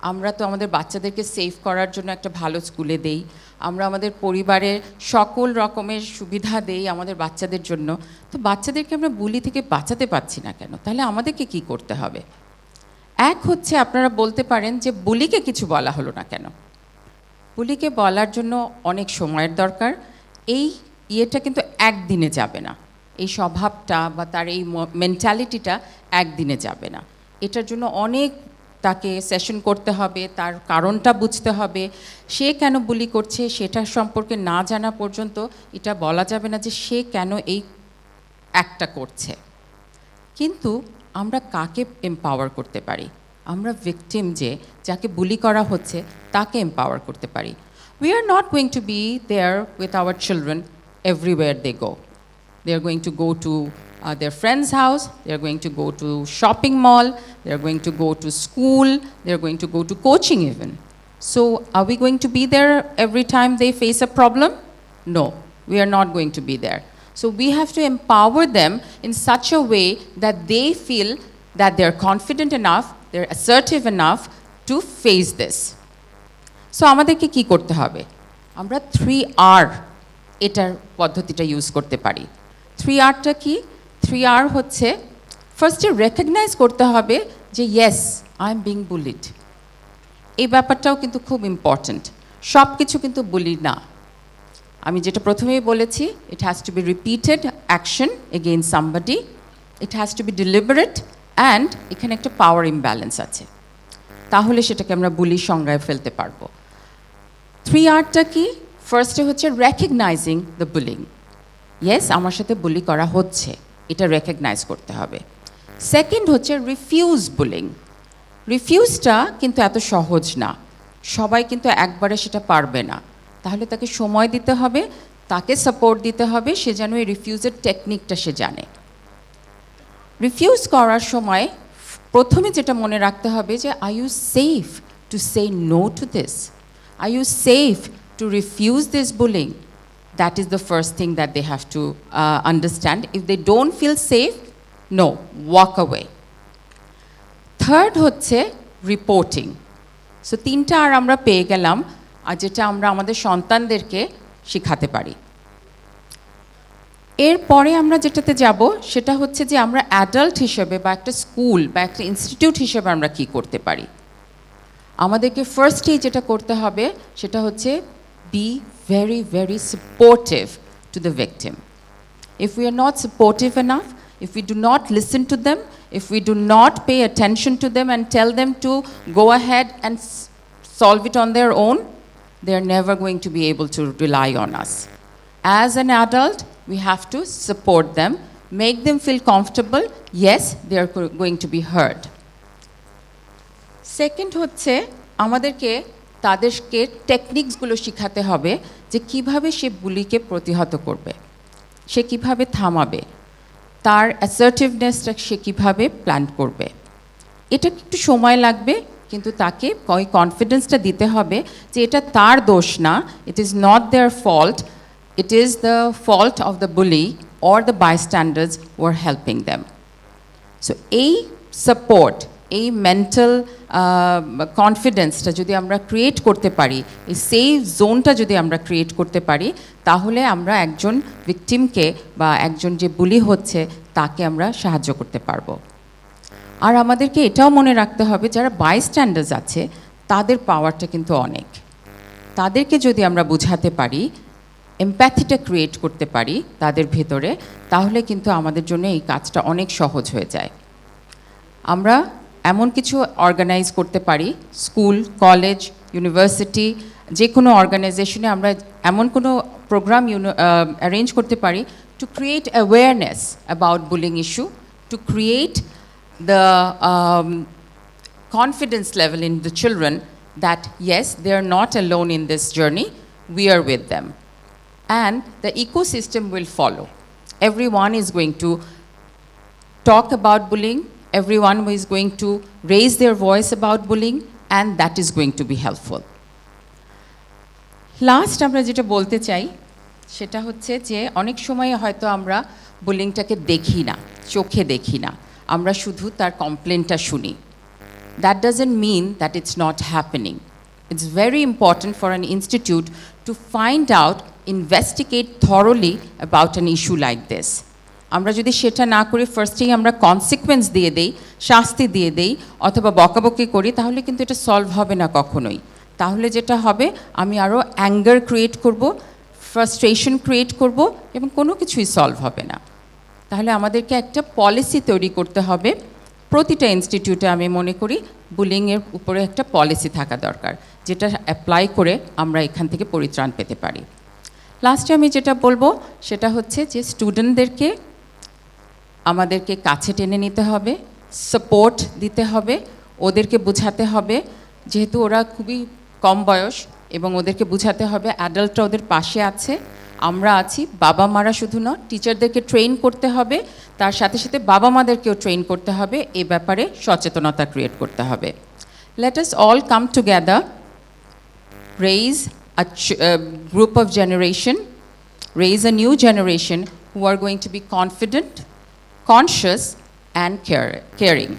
আমরা তো আমাদের বাচ্চাদেরকে সেভ করার জন্য একটা ভালো স্কুলে দেই, আমরা আমাদের পরিবারের সকল রকমের সুবিধা দেই আমাদের বাচ্চাদের জন্য, তো বাচ্চাদেরকে আমরা বুলি থেকে বাঁচাতে পারছি না কেন? তাহলে আমাদেরকে কি করতে হবে? এক হচ্ছে আপনারা বলতে পারেন যে বুলিকে কিছু বলা হলো না কেন? বুলিকে বলার জন্য অনেক সময়ের দরকার। এই ইয়েটা কিন্তু একদিনে যাবে না, এই স্বভাবটা বা তার এই মেন্টালিটিটা একদিনে যাবে না। এটার জন্য অনেক তাকে সেশন করতে হবে, তার কারণটা বুঝতে হবে, সে কেন বুলি করছে সেটা সম্পর্কে না জানা পর্যন্ত এটা বলা যাবে না যে সে কেন এই একটা করছে। কিন্তু আমরা কাকে এম্পাওয়ার করতে পারি? আমরা ভিকটিম যে যাকে বুলি করা হচ্ছে তাকে এম্পাওয়ার করতে পারি। We are not going to be there with our children everywhere they go. They are going to go to their friend's house, they are going to go to shopping mall, they are going to go to school, they are going to go to coaching even. So are we going to be there every time they face a problem? No, we are not going to be there. So we have to empower them in such a way that they feel that they're confident enough, they're assertive enough to face this. So আমাদেরকে কি করতে হবে? আমরা 3R এটার পদ্ধতিটা use করতে পারি। 3Rটা কি? 3R হচ্ছে ফার্স্টে রেকগনাইজ করতে হবে যে yes I am being bullied. এই ব্যাপারটাও কিন্তু খুব ইম্পর্ট্যান্ট। সব কিছু কিন্তু বুলি না। আমি যেটা প্রথমেই বলেছি, it has to be repeated action against somebody, it has to be deliberate, and এখানে একটা পাওয়ার ইমব্যালেন্স আছে, তাহলে সেটাকে আমরা বুলির সংজ্ঞায় ফেলতে পারবো। 3Rটা কি? ফার্স্টে হচ্ছে রেকগনাইজিং দ্য বুলিং। ইয়েস, আমার সাথে বুলি করা হচ্ছে, এটা রেকগনাইজ করতে হবে। সেকেন্ড হচ্ছে রিফিউজ বুলিং। রিফিউজটা কিন্তু এত সহজ না, সবাই কিন্তু একবারে সেটা পারবে না। তাহলে তাকে সময় দিতে হবে, তাকে সাপোর্ট দিতে হবে, সে যেন এই রিফিউজের টেকনিকটা সে জানে। রিফিউজ করার সময় প্রথমে যেটা মনে রাখতে হবে যে are you safe to say no to this? Are you safe to refuse this bullying? That is the first thing that they have to understand. If they don't feel safe, no, walk away. Third হচ্ছে reporting. So তিনটা আর আমরা পেয়ে গেলাম, আর যেটা আমরা আমাদের সন্তানদেরকে শেখাতে পারি। এরপরে আমরা যেটাতে যাব সেটা হচ্ছে যে আমরা অ্যাডাল্ট হিসেবে বা একটা স্কুল বা একটা ইনস্টিটিউট হিসেবে আমরা কি করতে পারি। আমাদেরকে ফার্স্টেই যেটা করতে হবে সেটা হচ্ছে be very very supportive to the victim. If we are not supportive enough, if we do not listen to them, if we do not pay attention to them and tell them to go ahead and solve it on their own, they are never going to be able to rely on us. As an adult, we have to support them, make them feel comfortable. Yes, they are going to be heard. Second হচ্ছে আমাদেরকে তাদেরকে টেকনিকসগুলো শেখাতে হবে যে কিভাবে সে বুলিকে প্রতিহত করবে, সে কিভাবে থামাবে, তার অ্যাসার্টিভনেসটা সে কিভাবে প্ল্যান করবে। এটা একটু সময় লাগবে, কিন্তু তাকে ওই কনফিডেন্সটা দিতে হবে যে এটা তার দোষ না, it is not their fault, it is the fault of the bully or the bystanders who are helping them. So এই সাপোর্ট, এই মেন্টাল কনফিডেন্সটা যদি আমরা ক্রিয়েট করতে পারি, এই সেফ জোনটা যদি আমরা ক্রিয়েট করতে পারি, তাহলে আমরা একজন ভিকটিমকে বা একজন যে বুলি হচ্ছে তাকে আমরা সাহায্য করতে পারবো। আর আমাদেরকে এটাও মনে রাখতে হবে যারা বাইস্ট্যান্ডার্স আছে তাদের পাওয়ারটা কিন্তু অনেক। তাদেরকে যদি আমরা বুঝাতে পারি, এমপ্যাথিটা ক্রিয়েট করতে পারি তাদের ভেতরে, তাহলে কিন্তু আমাদের জন্য এই কাজটা অনেক সহজ হয়ে যায়। আমরা এমন কিছু অর্গানাইজ করতে পারি, স্কুল, কলেজ, ইউনিভার্সিটি, যে কোনো অর্গানাইজেশনে আমরা এমন কোনো প্রোগ্রাম অ্যারেঞ্জ করতে পারি to create awareness about bullying issue, to create the confidence level in the children that yes, they are not alone in this journey, we are with them. And the ecosystem will follow. Everyone is going to talk about bullying, everyone is going to raise their voice about bullying, and that is going to be helpful. Last আমরা যেটা বলতে চাই সেটা হচ্ছে যে অনেক সময় হয়তো আমরা বুলিংটাকে দেখি না, চোখে দেখি না, আমরা শুধু তার কমপ্লেনটা শুনি। that doesn't mean that it's not happening. It's very important for an institute to find out, investigate thoroughly about an issue like this. আমরা যদি সেটা না করে ফার্স্টেই আমরা কনসিকুয়েন্স দিয়ে দেই, শাস্তি দিয়ে দেই অথবা বকাবকি করি, তাহলে কিন্তু এটা সলভ হবে না কখনোই। তাহলে যেটা হবে, আমি আরও অ্যাঙ্গার ক্রিয়েট করব, ফ্রাস্ট্রেশন ক্রিয়েট করব, এবং কোনো কিছুই সলভ হবে না। তাহলে আমাদেরকে একটা পলিসি তৈরি করতে হবে। প্রতিটা ইনস্টিটিউটে আমি মনে করি বুলিংয়ের উপরে একটা পলিসি থাকা দরকার, যেটা অ্যাপ্লাই করে আমরা এখান থেকে পরিত্রাণ পেতে পারি। লাস্টে আমি যেটা বলবো সেটা হচ্ছে যে স্টুডেন্টদেরকে আমাদেরকে কাছে টেনে নিতে হবে, সাপোর্ট দিতে হবে, ওদেরকে বোঝাতে হবে, যেহেতু ওরা খুবই কম বয়স, এবং ওদেরকে বোঝাতে হবে অ্যাডাল্টরা ওদের পাশে আছে, আমরা আছি। বাবা মারা শুধু নয়, টিচারদেরকে ট্রেন করতে হবে, তার সাথে সাথে বাবা মাদেরকেও ট্রেন করতে হবে, এ ব্যাপারে সচেতনতা ক্রিয়েট করতে হবে। Let us all come together, raise a group of generation, raise a new generation who are going to be confident, conscious, and caring.